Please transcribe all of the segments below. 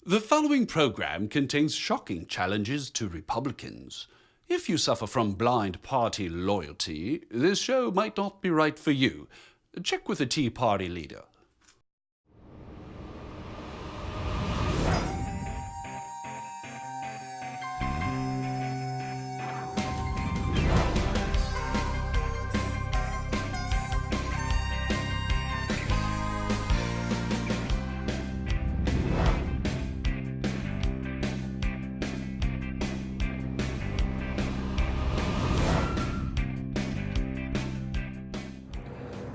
The following program contains shocking challenges to Republicans. If you suffer from blind party loyalty, this show might not be right for you. Check with the Tea Party leader.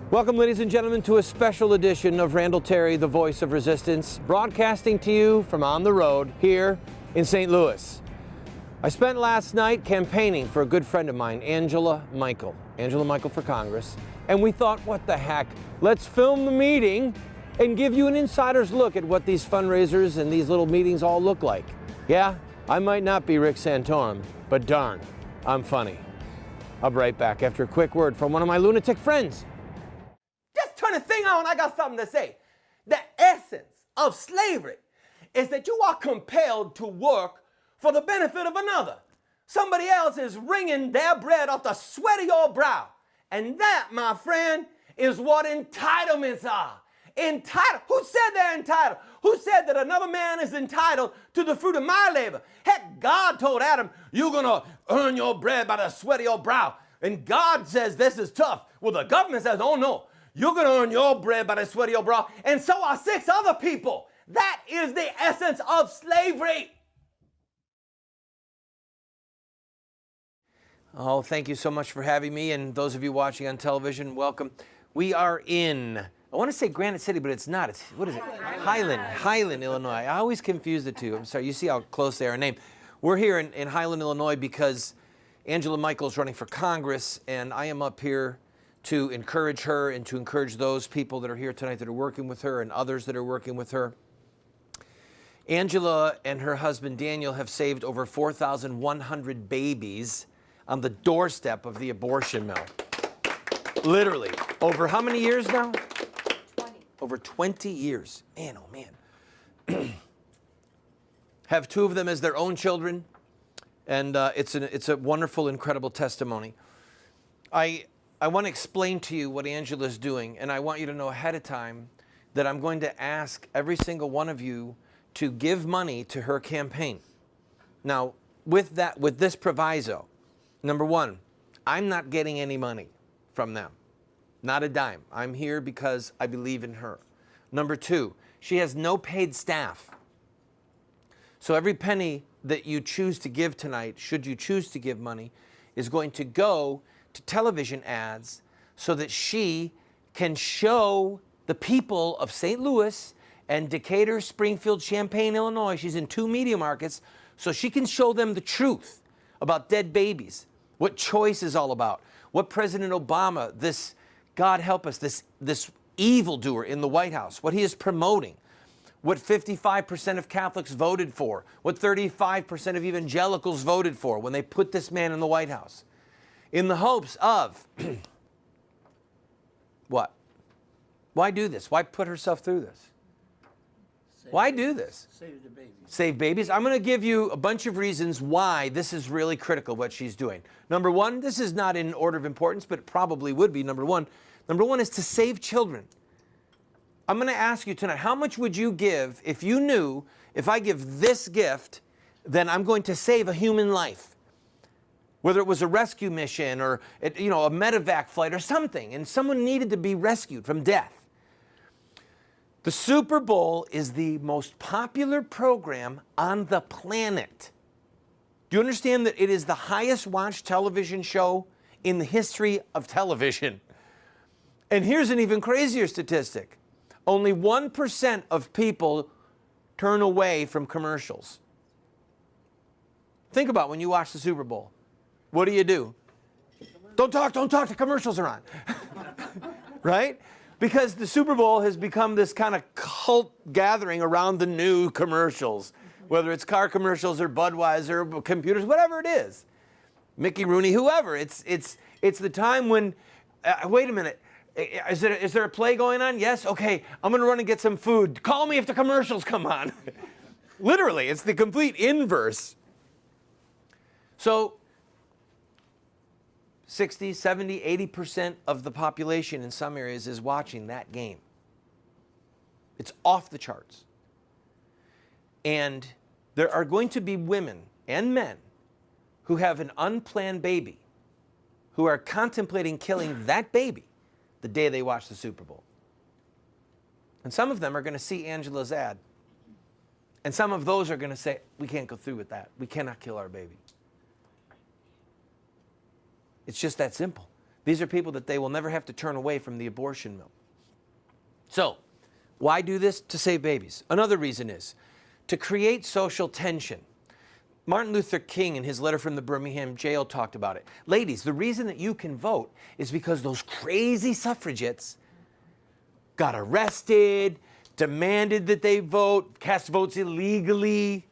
Welcome, ladies and gentlemen, to a special edition of Randall Terry, the Voice of Resistance, broadcasting to you from on the road here in St. Louis. I spent last night campaigning for a good friend of mine, Angela Michael for Congress, and we thought, what the heck, let's film the meeting and give you an insider's look at what these fundraisers and these little meetings all look like. Yeah, I might not be Rick Santorum, but darn, I'm funny. I'll be right back after a quick word from one of my lunatic friends. Just turn the thing on, I got something to say. The essence of slavery is that you are compelled to work for the benefit of another. Somebody else is wringing their bread off the sweat of your brow. And that, my friend, is what entitlements are. Entitled. Who said they're entitled? Who said that another man is entitled to the fruit of my labor? Heck, God told Adam, you're going to earn your bread by the sweat of your brow. And God says this is tough. Well, the government says, oh no. You're going to earn your bread by the sweat of your brow, and so are 6 other people. That is the essence of slavery. Oh, thank you so much for having me, and those of you watching on television, welcome. We are in, I want to say Granite City, but it's not. It's, what is it? Highland, Illinois. I always confuse the two. I'm sorry. You see how close they are in name. We're here in Highland, Illinois, because Angela Michael's running for Congress, and I am up here to encourage her and to encourage those people that are here tonight that are working with her and others that are working with her. Angela and her husband Daniel have saved over 4,100 babies on the doorstep of the abortion mill. Literally. Over how many years now? 20. Over 20 years. Man, oh man. Have 2 of them as their own children. And it's a wonderful, incredible testimony. I want to explain to you what Angela's doing, and I want you to know ahead of time that I'm going to ask every single one of you to give money to her campaign. Now, with this proviso, number 1, I'm not getting any money from them. Not a dime. I'm here because I believe in her. Number 2, she has no paid staff. So every penny that you choose to give tonight, should you choose to give money, is going to go to television ads so that she can show the people of St. Louis and Decatur, Springfield, Champaign, Illinois. She's in 2 media markets, so she can show them the truth about dead babies, what choice is all about, what President Obama, this, God help us, this evildoer in the White House, what he is promoting, what 55% of Catholics voted for, what 35% of evangelicals voted for when they put this man in the White House. In the hopes of, what? Why do this? Why put herself through this? Why do this? Save the babies. Save babies? I'm going to give you a bunch of reasons why this is really critical, what she's doing. Number 1, this is not in order of importance, but it probably would be number 1. Number 1 is to save children. I'm going to ask you tonight, how much would you give if you knew if I give this gift, then I'm going to save a human life? Whether it was a rescue mission or a medevac flight or something, and someone needed to be rescued from death. The Super Bowl is the most popular program on the planet. Do you understand that it is the highest watched television show in the history of television? And here's an even crazier statistic. Only 1% of people turn away from commercials. Think about when you watch the Super Bowl. What do? Don't talk, the commercials are on. Right? Because the Super Bowl has become this kind of cult gathering around the new commercials, whether it's car commercials or Budweiser, computers, whatever it is. Mickey Rooney, whoever. It's the time when, wait a minute, is there a play going on? Yes? Okay, I'm going to run and get some food. Call me if the commercials come on. Literally, it's the complete inverse. So 60, 70, 80% of the population in some areas is watching that game. It's off the charts. And there are going to be women and men who have an unplanned baby who are contemplating killing that baby the day they watch the Super Bowl. And some of them are going to see Angela's ad. And some of those are going to say, we can't go through with that. We cannot kill our baby. It's just that simple. These are people that they will never have to turn away from the abortion mill. So, why do this? To save babies. Another reason is to create social tension. Martin Luther King, in his letter from the Birmingham jail, talked about it. Ladies, the reason that you can vote is because those crazy suffragettes got arrested, demanded that they vote, cast votes illegally,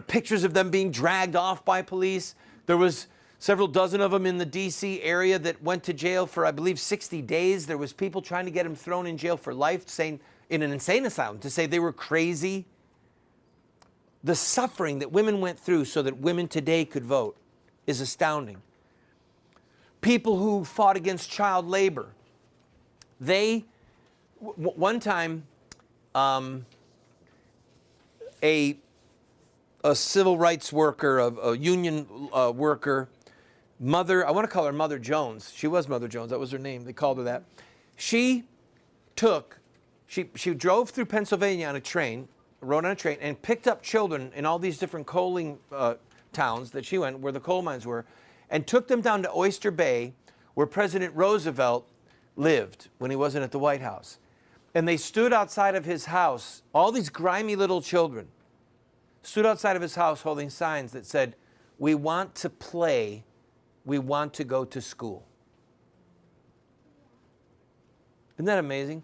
pictures of them being dragged off by police. There was several dozen of them in the D.C. area that went to jail for, I believe, 60 days. There was people trying to get them thrown in jail for life, saying, in an insane asylum, to say they were crazy. The suffering that women went through so that women today could vote is astounding. People who fought against child labor. One time, a civil rights worker, a union worker, Mother, I want to call her Mother Jones. She was Mother Jones. That was her name. They called her that. She drove through Pennsylvania on a train, rode on a train, and picked up children in all these different coaling towns that she went, where the coal mines were, and took them down to Oyster Bay, where President Roosevelt lived when he wasn't at the White House. And they stood outside of his house, all these grimy little children, stood outside of his house holding signs that said, "We want to play, we want to go to school." Isn't that amazing?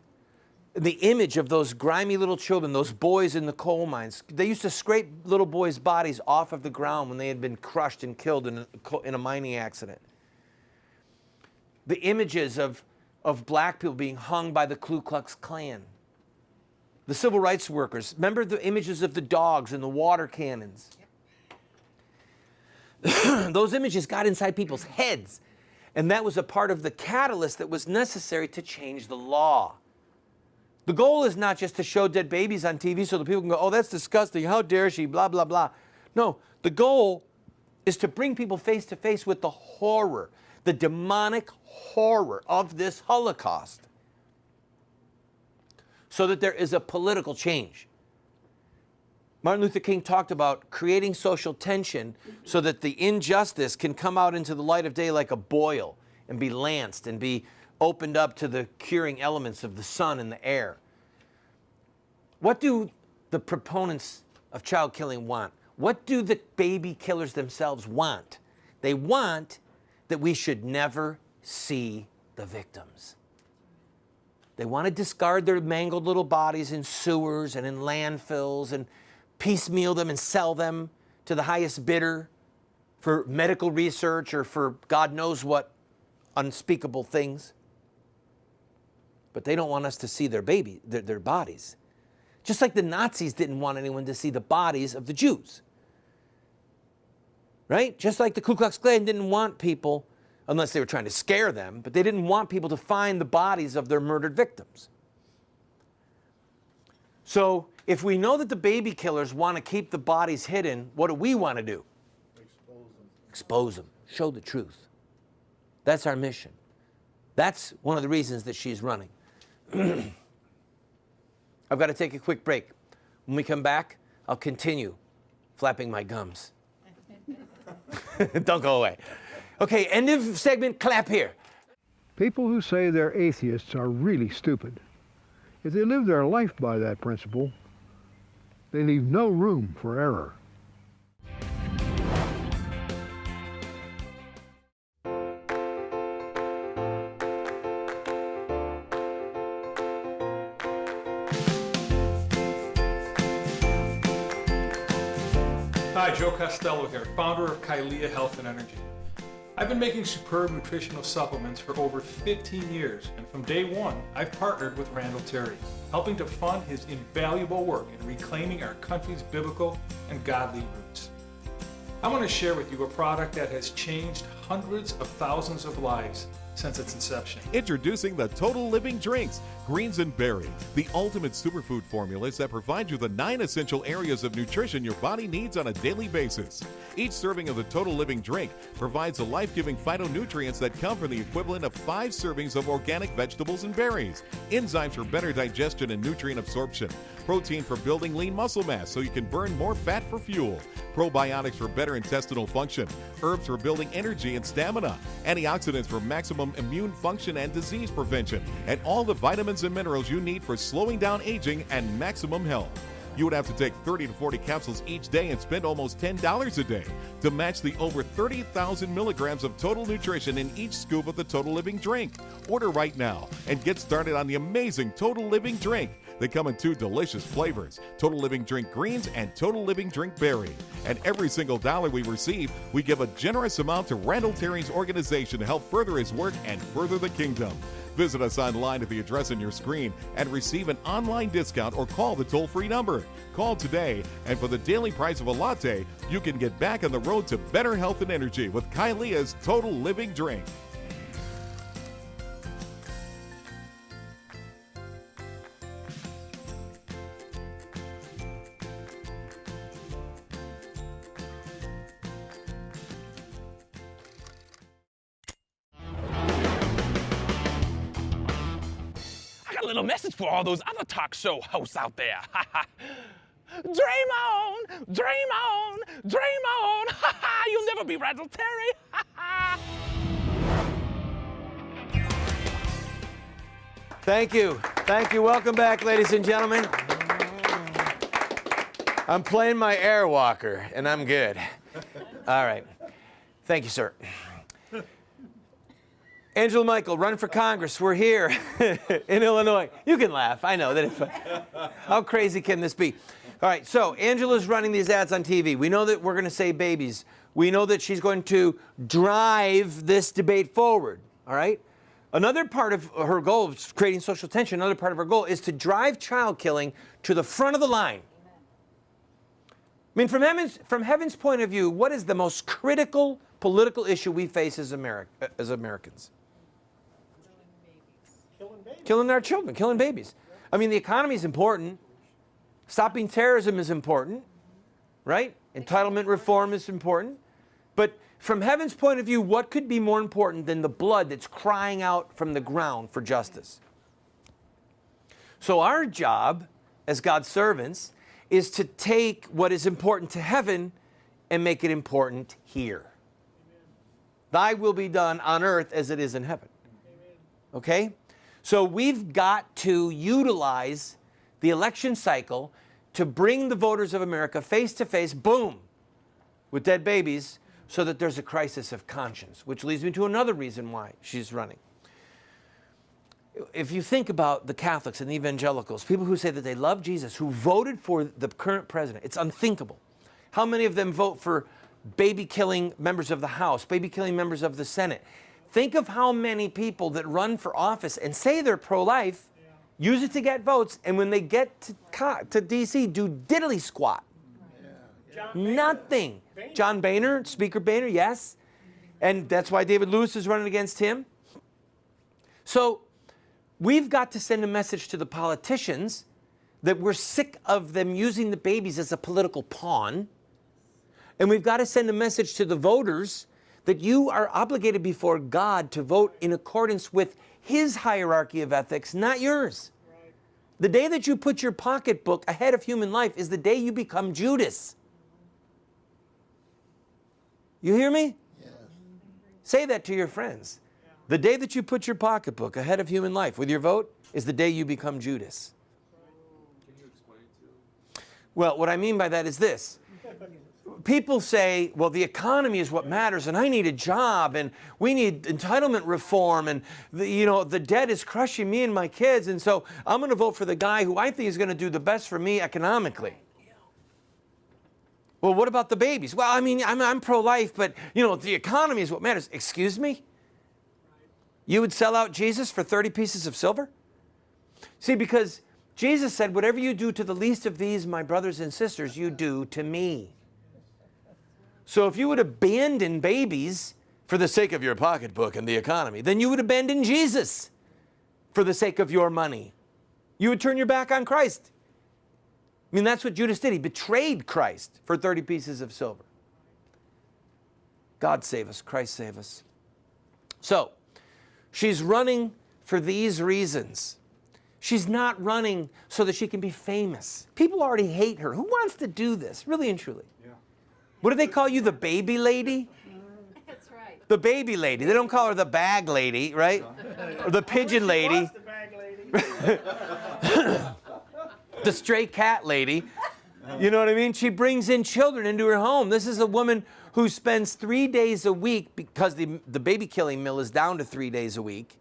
The image of those grimy little children, those boys in the coal mines, they used to scrape little boys' bodies off of the ground when they had been crushed and killed in a mining accident. The images of black people being hung by the Ku Klux Klan. The civil rights workers. Remember the images of the dogs and the water cannons? Those images got inside people's heads. And that was a part of the catalyst that was necessary to change the law. The goal is not just to show dead babies on TV so that people can go, "Oh, that's disgusting. How dare she, blah, blah, blah." No, the goal is to bring people face to face with the horror, the demonic horror of this Holocaust, so that there is a political change. Martin Luther King talked about creating social tension so that the injustice can come out into the light of day like a boil and be lanced and be opened up to the curing elements of the sun and the air. What do the proponents of child killing want? What do the baby killers themselves want? They want that we should never see the victims. They want to discard their mangled little bodies in sewers and in landfills and piecemeal them and sell them to the highest bidder for medical research or for God knows what unspeakable things. But they don't want us to see their bodies. Just like the Nazis didn't want anyone to see the bodies of the Jews. Right? Just like the Ku Klux Klan didn't want people, unless they were trying to scare them, but they didn't want people to find the bodies of their murdered victims. So if we know that the baby killers want to keep the bodies hidden, what do we want to do? Expose them. Expose them. Show the truth. That's our mission. That's one of the reasons that she's running. I've got to take a quick break. When we come back, I'll continue flapping my gums. Don't go away. Okay, end of segment, clap here. People who say they're atheists are really stupid. If they live their life by that principle, they leave no room for error. Hi, Joe Costello here, founder of Kylea Health and Energy. I've been making superb nutritional supplements for over 15 years, and from day one, I've partnered with Randall Terry, helping to fund his invaluable work in reclaiming our country's biblical and godly roots. I want to share with you a product that has changed hundreds of thousands of lives since its inception. Introducing the Total Living Drinks, Greens and Berry, the ultimate superfood formulas that provide you the 9 essential areas of nutrition your body needs on a daily basis. Each serving of the Total Living Drink provides the life-giving phytonutrients that come from the equivalent of 5 servings of organic vegetables and berries, enzymes for better digestion and nutrient absorption, protein for building lean muscle mass so you can burn more fat for fuel, probiotics for better intestinal function, herbs for building energy and stamina, antioxidants for maximum immune function and disease prevention, and all the vitamins and minerals you need for slowing down aging and maximum health. You would have to take 30 to 40 capsules each day and spend almost $10 a day to match the over 30,000 milligrams of total nutrition in each scoop of the Total Living Drink. Order right now and get started on the amazing Total Living Drink. They come in 2 delicious flavors, Total Living Drink Greens and Total Living Drink Berry. And every single dollar we receive, we give a generous amount to Randall Terry's organization to help further his work and further the kingdom. Visit us online at the address on your screen and receive an online discount or call the toll-free number. Call today, and for the daily price of a latte, you can get back on the road to better health and energy with Kylea's Total Living Drink. A little message for all those other talk show hosts out there. Dream on, dream on, dream on. You'll never be Randall Terry. Thank you. Thank you. Welcome back, ladies and gentlemen. I'm playing my air walker, and I'm good. All right. Thank you, sir. Angela Michael, run for Congress. We're here in Illinois. You can laugh. I know that it's fun. How crazy can this be? All right, so Angela's running these ads on TV. We know that we're going to save babies. We know that she's going to drive this debate forward, all right? Another part of her goal of creating social tension, another part of her goal is to drive child killing to the front of the line. I mean, from heaven's point of view, what is the most critical political issue we face as Americans? Killing our children, killing babies. I mean, the economy is important. Stopping terrorism is important, right? Entitlement reform is important. But from heaven's point of view, what could be more important than the blood that's crying out from the ground for justice? So our job as God's servants is to take what is important to heaven and make it important here. Thy will be done on earth as it is in heaven. Okay? So we've got to utilize the election cycle to bring the voters of America face to face, boom, with dead babies, so that there's a crisis of conscience, which leads me to another reason why she's running. If you think about the Catholics and the evangelicals, people who say that they love Jesus, who voted for the current president, it's unthinkable. How many of them vote for baby-killing members of the House, baby-killing members of the Senate? Think of how many people that run for office and say they're pro-life, use it to get votes, and when they get to D.C., do diddly squat. Nothing. John Boehner, Speaker Boehner, yes. And that's why David Lewis is running against him. So we've got to send a message to the politicians that we're sick of them using the babies as a political pawn. And we've got to send a message to the voters that you are obligated before God to vote in accordance with His hierarchy of ethics, not yours. Right. The day that you put your pocketbook ahead of human life is the day you become Judas. You hear me? Yes. Say that to your friends. Yeah. The day that you put your pocketbook ahead of human life with your vote is the day you become Judas. Can you explain to them? Well, what I mean by that is this. People say, well, the economy is what matters, and I need a job, and we need entitlement reform, and the debt is crushing me and my kids, and so I'm going to vote for the guy who I think is going to do the best for me economically. Well, what about the babies? Well, I mean, I'm pro-life, but, you know, the economy is what matters. Excuse me? You would sell out Jesus for 30 pieces of silver? See, because Jesus said, whatever you do to the least of these, my brothers and sisters, you do to me. So if you would abandon babies for the sake of your pocketbook and the economy, then you would abandon Jesus for the sake of your money. You would turn your back on Christ. I mean, that's what Judas did. He betrayed Christ for 30 pieces of silver. God save us. Christ save us. So, she's running for these reasons. She's not running so that she can be famous. People already hate her. Who wants to do this, really and truly? Yeah. What do they call you, the baby lady? That's right. The baby lady. They don't call her the bag lady, right? Or the pigeon lady. The bag lady. The stray cat lady. You know what I mean? She brings in children into her home. This is a woman who spends 3 days a week, because the baby killing mill is down to 3 days a week.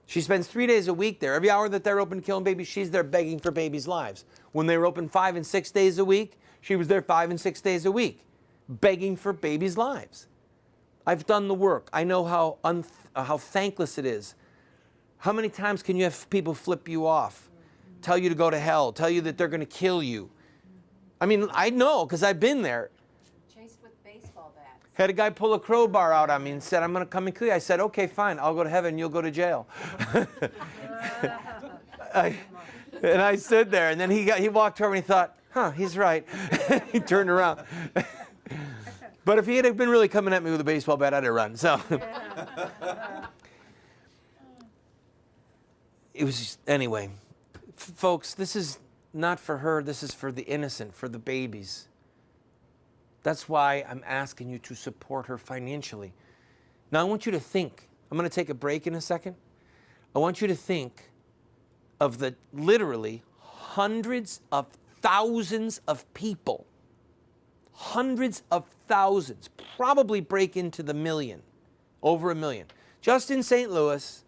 She spends 3 days a week there. Every hour that they're open killing babies, she's there begging for babies' lives. When they were open 5 and 6 days a week, she was there 5 and 6 days a week, begging for babies' lives. I've done the work. I know how thankless it is. How many times can you have people flip you off, tell you to go to hell, tell you that they're going to kill you? I mean, I know, because I've been there. Chased with baseball bats. Had a guy pull a crowbar out on me and said, I'm going to come and kill you. I said, okay, fine. I'll go to heaven. You'll go to jail. And I stood there, and then he walked over and he thought, huh, he's right. He turned around. But if he had been really coming at me with a baseball bat, I'd have run. So it was just, anyway, folks, this is not for her. This is for the innocent, for the babies. That's why I'm asking you to support her financially. Now, I want you to think. I'm going to take a break in a second. I want you to think of the literally hundreds of thousands of people, hundreds of thousands, probably break into the million, over a million, just in St. Louis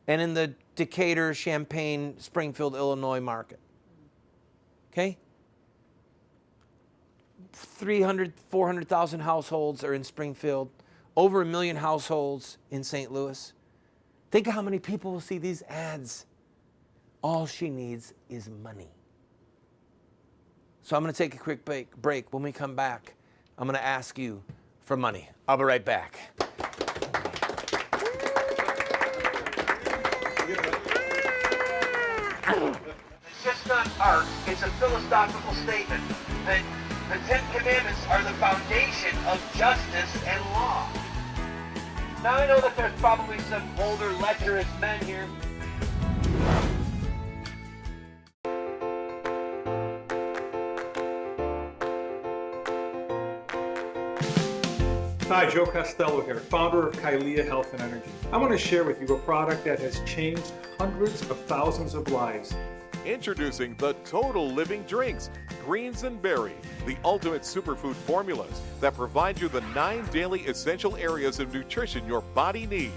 and in the Decatur, Champaign, Springfield, Illinois market. Okay? 300,000, 400,000 households are in Springfield, over a million households in St. Louis. Think of how many people will see these ads. All she needs is money. So I'm going to take a quick break. When we come back, I'm going to ask you for money. I'll be right back. It's just not art, it's a philosophical statement that the Ten Commandments are the foundation of justice and law. Now I know that there's probably some older, lecherous men here. Hi, Joe Costello here, founder of Kylea Health and Energy. I want to share with you a product that has changed hundreds of thousands of lives. Introducing the Total Living Drinks, Greens and Berry, the ultimate superfood formulas that provide you the 9 daily essential areas of nutrition your body needs.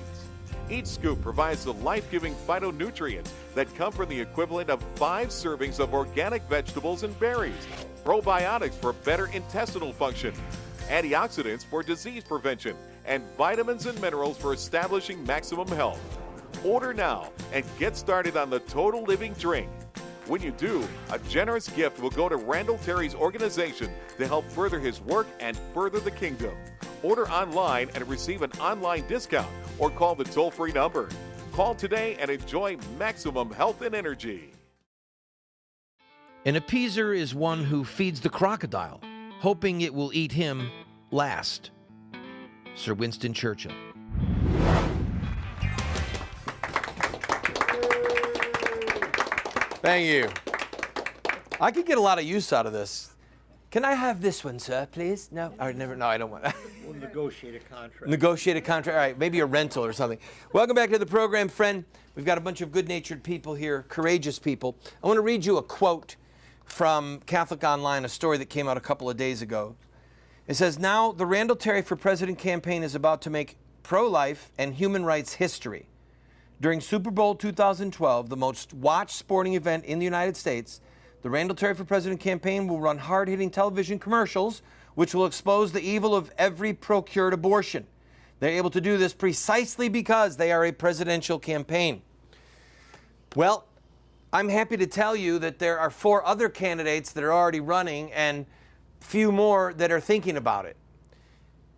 Each scoop provides the life-giving phytonutrients that come from the equivalent of 5 servings of organic vegetables and berries, probiotics for better intestinal function, antioxidants for disease prevention, and vitamins and minerals for establishing maximum health. Order now and get started on the Total Living Drink. When you do, a generous gift will go to Randall Terry's organization to help further his work and further the kingdom. Order online and receive an online discount or call the toll-free number. Call today and enjoy maximum health and energy. An appeaser is one who feeds the crocodile, hoping it will eat him last. Sir Winston Churchill. Thank you. I could get a lot of use out of this. Can I have this one, sir, please? No, I never. No, I don't want. We'll negotiate a contract. Negotiate a contract. All right, maybe a rental or something. Welcome back to the program, friend. We've got a bunch of good-natured people here, courageous people. I want to read you a quote from Catholic Online, a story that came out a couple of days ago. It says, now the Randall Terry for President campaign is about to make pro-life and human rights history. During Super Bowl 2012, the most watched sporting event in the United States, the Randall Terry for President campaign will run hard-hitting television commercials which will expose the evil of every procured abortion. They're able to do this precisely because they are a presidential campaign. Well, I'm happy to tell you that there are 4 other candidates that are already running and few more that are thinking about it.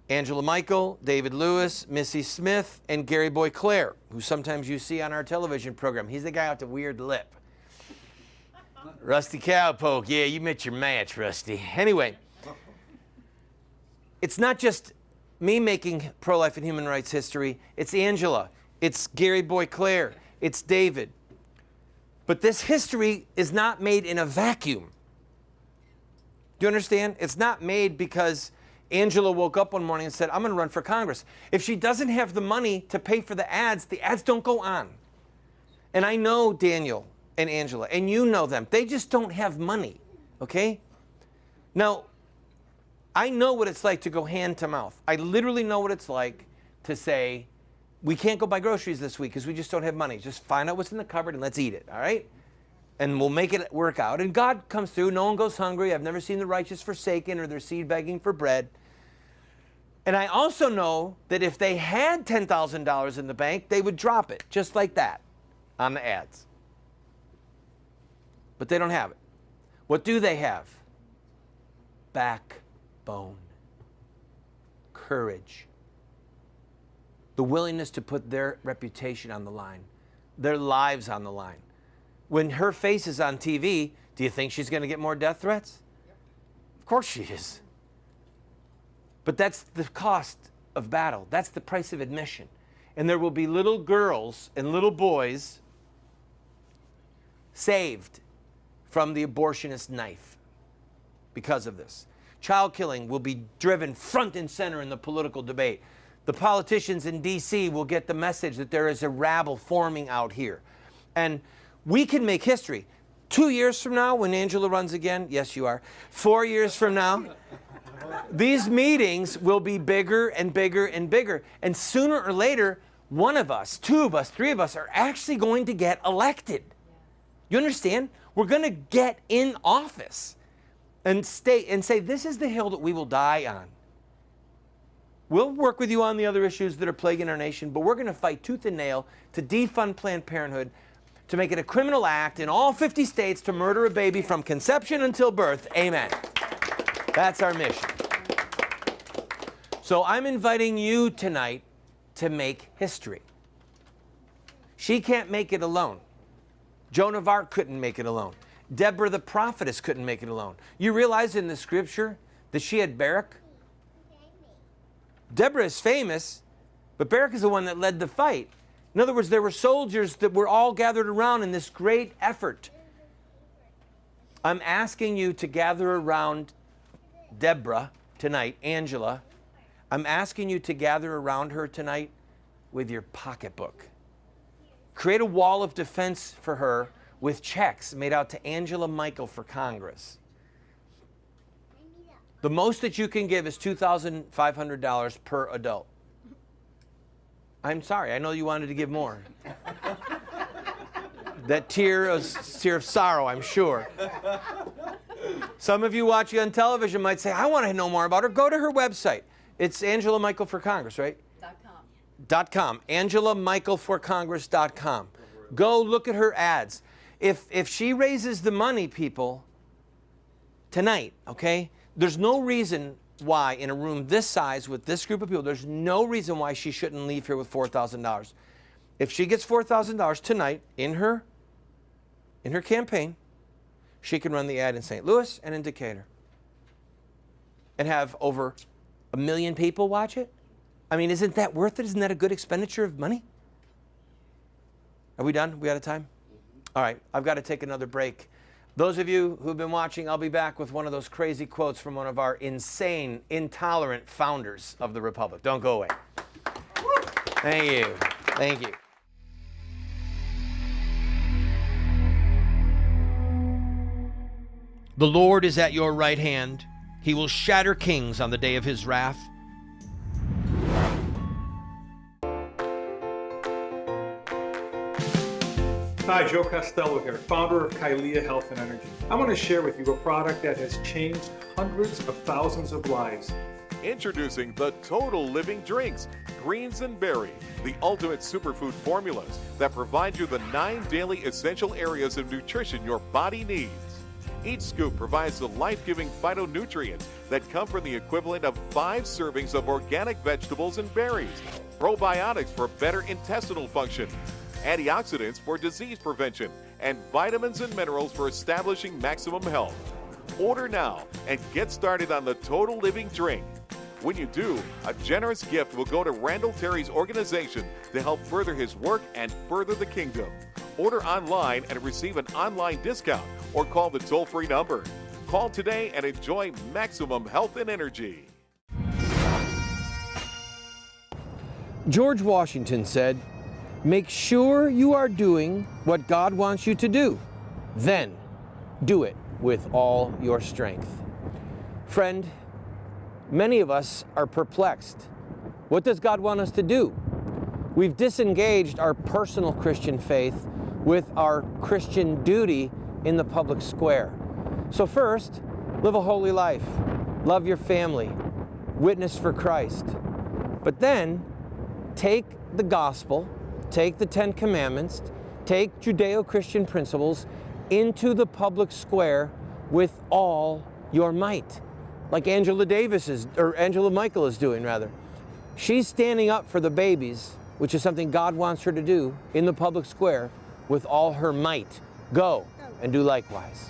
Angela Michael, David Lewis, Missy Smith, and Gary Boyclair, who sometimes you see on our television program. He's the guy with the weird lip. Rusty Cowpoke. Yeah, you met your match, Rusty. Anyway, it's not just me making pro-life and human rights history. It's Angela. It's Gary Boyclair. It's David. But this history is not made in a vacuum. Do you understand? It's not made because Angela woke up one morning and said, I'm going to run for Congress. If she doesn't have the money to pay for the ads don't go on. And I know Daniel and Angela, and you know them. They just don't have money, okay? Now, I know what it's like to go hand to mouth. I literally know what it's like to say, we can't go buy groceries this week because we just don't have money. Just find out what's in the cupboard and let's eat it, all right? And we'll make it work out. And God comes through. No one goes hungry. I've never seen the righteous forsaken or their seed begging for bread. And I also know that if they had $10,000 in the bank, they would drop it just like that on the ads. But they don't have it. What do they have? Backbone. Courage. The willingness to put their reputation on the line, their lives on the line. When her face is on TV, do you think she's going to get more death threats? Of course she is. But that's the cost of battle. That's the price of admission. And there will be little girls and little boys saved from the abortionist knife because of this. Child killing will be driven front and center in the political debate. The politicians in D.C. will get the message that there is a rabble forming out here. And we can make history. 2 years from now, when Angela runs again, yes, you are. 4 years from now, these meetings will be bigger and bigger and bigger. And sooner or later, one of us, 2 of us, 3 of us are actually going to get elected. You understand? We're going to get in office and say, this is the hill that we will die on. We'll work with you on the other issues that are plaguing our nation, but we're going to fight tooth and nail to defund Planned Parenthood, to make it a criminal act in all 50 states to murder a baby from conception until birth. Amen. That's our mission. So I'm inviting you tonight to make history. She can't make it alone. Joan of Arc couldn't make it alone. Deborah the prophetess couldn't make it alone. You realize in the scripture that she had Barak? Deborah is famous, but Barak is the one that led the fight. In other words, there were soldiers that were all gathered around in this great effort. I'm asking you to gather around Deborah tonight, Angela. I'm asking you to gather around her tonight with your pocketbook. Create a wall of defense for her with checks made out to Angela Michael for Congress. The most that you can give is $2,500 per adult. I'm sorry, I know you wanted to give more. That tear of sorrow, I'm sure. Some of you watching on television might say, I want to know more about her. Go to her website. It's Angela Michael for Congress, right? .com. AngelaMichaelForCongress.com. Go look at her ads. If she raises the money, people, tonight, okay, there's no reason why in a room this size with this group of people, there's no reason why she shouldn't leave here with $4,000. If she gets $4,000 tonight in her campaign, she can run the ad in St. Louis and in Decatur and have over 1 million people watch it. I mean, isn't that worth it? Isn't that a good expenditure of money? Are we done? We out of time? All right, I've got to take another break. Those of you who've been watching, I'll be back with one of those crazy quotes from one of our insane, intolerant founders of the Republic. Don't go away. Thank you. Thank you. The Lord is at your right hand. He will shatter kings on the day of his wrath. Hi, Joe Costello here, founder of Kylea Health and Energy. I want to share with you a product that has changed hundreds of thousands of lives. Introducing the Total Living Drinks, Greens and Berry, the ultimate superfood formulas that provide you the 9 daily essential areas of nutrition your body needs. Each scoop provides the life-giving phytonutrients that come from the equivalent of 5 servings of organic vegetables and berries, probiotics for better intestinal function, antioxidants for disease prevention, and vitamins and minerals for establishing maximum health. Order now and get started on the Total Living Drink. When you do, a generous gift will go to Randall Terry's organization to help further his work and further the kingdom. Order online and receive an online discount or call the toll-free number. Call today and enjoy maximum health and energy. George Washington said, "Make sure you are doing what God wants you to do. Then do it with all your strength." Friend, many of us are perplexed. What does God want us to do? We've disengaged our personal Christian faith with our Christian duty in the public square. So first, live a holy life, love your family, witness for Christ. But then, take the gospel, take the 10 Commandments, take Judeo-Christian principles into the public square with all your might. Like Angela Michael is doing rather. She's standing up for the babies, which is something God wants her to do in the public square with all her might. Go and do likewise.